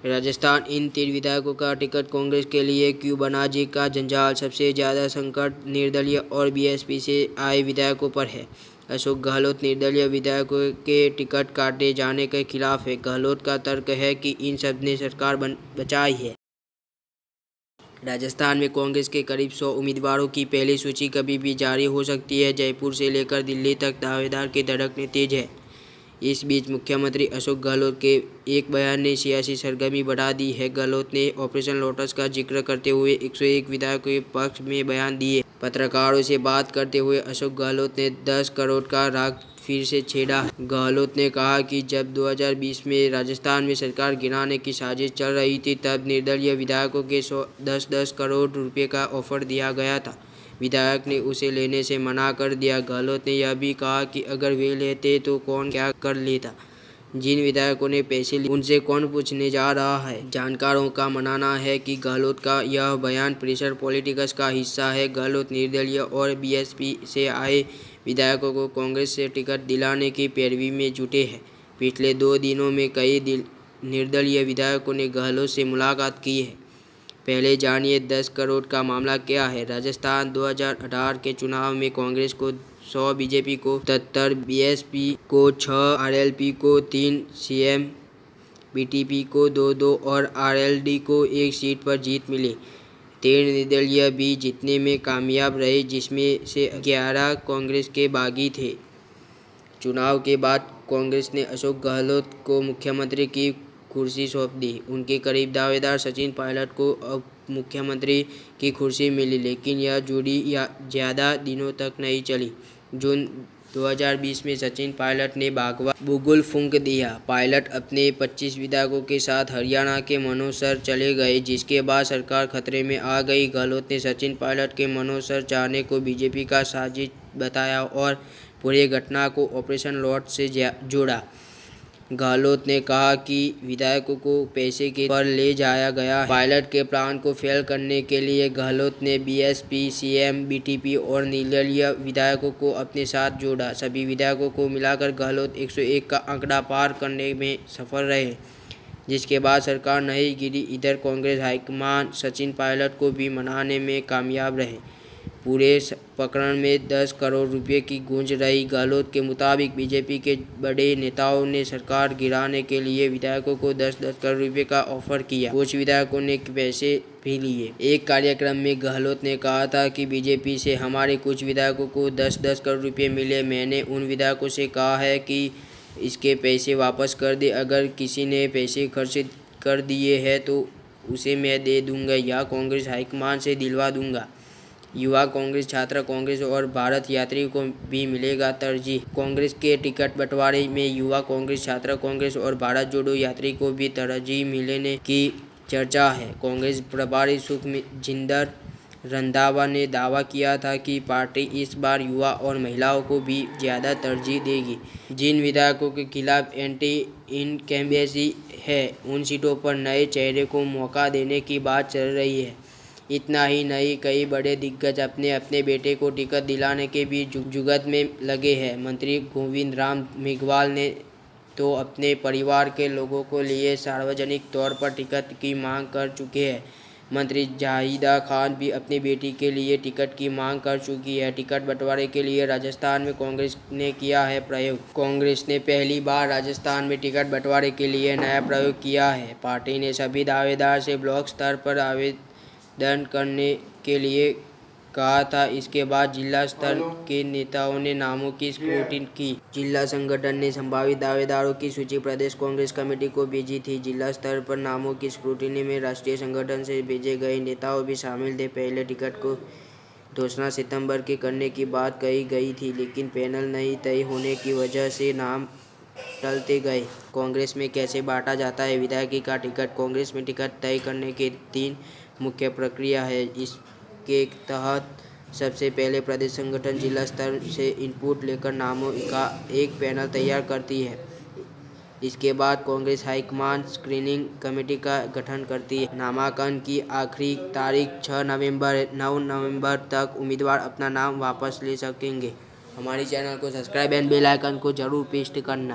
राजस्थान इन 3 विधायकों का टिकट कांग्रेस के लिए क्यों बना? जी का जंजाल। सबसे ज़्यादा संकट निर्दलीय और बीएसपी से आए विधायकों पर है। अशोक गहलोत निर्दलीय विधायकों के टिकट काटे जाने के खिलाफ है। गहलोत का तर्क है कि इन सब ने सरकार बचाई है। राजस्थान में कांग्रेस के करीब 100 उम्मीदवारों की पहली सूची कभी भी जारी हो सकती है। जयपुर से लेकर दिल्ली तक दावेदार की धड़कने तेज है। इस बीच मुख्यमंत्री अशोक गहलोत के एक बयान ने सियासी सरगर्मी बढ़ा दी है। गहलोत ने ऑपरेशन लोटस का जिक्र करते हुए 101 विधायकों के पक्ष में बयान दिए। पत्रकारों से बात करते हुए अशोक गहलोत ने 10 करोड़ का राग फिर से छेड़ा। गहलोत ने कहा कि जब 2020 में राजस्थान में सरकार गिराने की साजिश चल रही थी, तब निर्दलीय विधायकों के 10-10 करोड़ रुपए का ऑफर दिया गया था। विधायक ने उसे लेने से मना कर दिया। गहलोत ने यह भी कहा कि अगर वे लेते तो कौन क्या कर लेता। जिन विधायकों ने पैसे लिए उनसे कौन पूछने जा रहा है। जानकारों का मानना है कि गहलोत का यह बयान प्रेशर पॉलिटिक्स का हिस्सा है। गहलोत निर्दलीय और बीएसपी से आए विधायकों को कांग्रेस से टिकट दिलाने की पैरवी में जुटे हैं। पिछले 2 दिनों में कई निर्दलीय विधायकों ने गहलोत से मुलाकात की है। पहले जानिए 10 करोड़ का मामला क्या है। राजस्थान 2018 के चुनाव में कांग्रेस को 100, बीजेपी को 77, बीएसपी को 6, आरएलपी को 3, सीएम बीटीपी को 2-2 और आरएलडी को 1 सीट पर जीत मिली। 13 निर्दलीय भी जीतने में कामयाब रहे, जिसमें से 11 कांग्रेस के बागी थे। चुनाव के बाद कांग्रेस ने अशोक गहलोत को मुख्यमंत्री की कुर्सी सौंप दी। उनके करीब दावेदार सचिन पायलट को अब मुख्यमंत्री की कुर्सी मिली, लेकिन यह जोड़ी ज़्यादा दिनों तक नहीं चली। जून 2020 में सचिन पायलट ने बागवा बुगुल फूंक दिया। पायलट अपने 25 विधायकों के साथ हरियाणा के मनोसर चले गए, जिसके बाद सरकार खतरे में आ गई। गहलोत ने सचिन पायलट के मनोसर जाने को बीजेपी का साजिश बताया और पूरे घटना को ऑपरेशन लोटस से जोड़ा। गहलोत ने कहा कि विधायकों को पैसे के पर ले जाया गया है। पायलट के प्लान को फेल करने के लिए गहलोत ने बीएसपी, सीएम, बीटीपी और निर्दलीय विधायकों को अपने साथ जोड़ा। सभी विधायकों को मिलाकर गहलोत 101 का आंकड़ा पार करने में सफल रहे, जिसके बाद सरकार नहीं गिरी। इधर कांग्रेस हाईकमान सचिन पायलट को भी मनाने में कामयाब रहे। पूरे प्रकरण में 10 करोड़ रुपए की गूंज रही। गहलोत के मुताबिक बीजेपी के बड़े नेताओं ने सरकार गिराने के लिए विधायकों को 10-10 करोड़ रुपए का ऑफर किया। कुछ विधायकों ने पैसे भी लिए। एक कार्यक्रम में गहलोत ने कहा था कि बीजेपी से हमारे कुछ विधायकों को 10-10 करोड़ रुपए मिले। मैंने उन विधायकों से कहा है कि इसके पैसे वापस कर दे। अगर किसी ने पैसे खर्च कर दिए हैं तो उसे मैं दे दूंगा या कांग्रेस हाईकमान से दिलवा दूंगा। युवा कांग्रेस, छात्र कांग्रेस और भारत यात्री को भी मिलेगा तरजीह। कांग्रेस के टिकट बंटवारे में युवा कांग्रेस, छात्र कांग्रेस और भारत जोड़ो यात्री को भी तरजीह मिलने की चर्चा है। कांग्रेस प्रभारी सुखजिंदर रंधावा ने दावा किया था कि पार्टी इस बार युवा और महिलाओं को भी ज़्यादा तरजीह देगी। जिन विधायकों के खिलाफ एंटी इनकम्बेंसी है, उन सीटों पर नए चेहरे को मौका देने की बात चल रही है। इतना ही नहीं, कई बड़े दिग्गज अपने अपने बेटे को टिकट दिलाने के भी जुगत में लगे हैं। मंत्री गोविंद राम मेघवाल ने तो अपने परिवार के लोगों को लिए सार्वजनिक तौर पर टिकट की मांग कर चुके हैं। मंत्री जाहिदा खान भी अपनी बेटी के लिए टिकट की मांग कर चुकी है। टिकट बंटवारे के लिए राजस्थान में कांग्रेस ने किया है प्रयोग। कांग्रेस ने पहली बार राजस्थान में टिकट बंटवारे के लिए नया प्रयोग किया है। पार्टी ने सभी दावेदार से ब्लॉक स्तर पर आवेदन करने के लिए कहा था। इसके बाद जिला स्तर के नेताओं ने नामों की स्क्रूटिनी की। जिला संगठन ने संभावित दावेदारों की सूची प्रदेश कांग्रेस कमेटी को भेजी थी। जिला स्तर पर नामों की स्क्रूटिनी में राष्ट्रीय संगठन से भेजे गए नेताओं भी शामिल थे। पहले टिकट को घोषणा सितंबर के करने की बात कही गई थी, लेकिन पैनल नहीं तय होने की वजह से नाम टलते गए। कांग्रेस में कैसे बांटा जाता है विधायकी का टिकट? कांग्रेस में टिकट तय करने के 3 मुख्य प्रक्रिया है। इसके तहत सबसे पहले प्रदेश संगठन जिला स्तर से इनपुट लेकर नामों का एक पैनल तैयार करती है। इसके बाद कांग्रेस हाईकमान स्क्रीनिंग कमेटी का गठन करती है। नामांकन की आखिरी तारीख 9 नवंबर तक उम्मीदवार अपना नाम वापस ले सकेंगे। हमारे चैनल को सब्सक्राइब एंड बेल आइकन को जरूर प्रेस करना।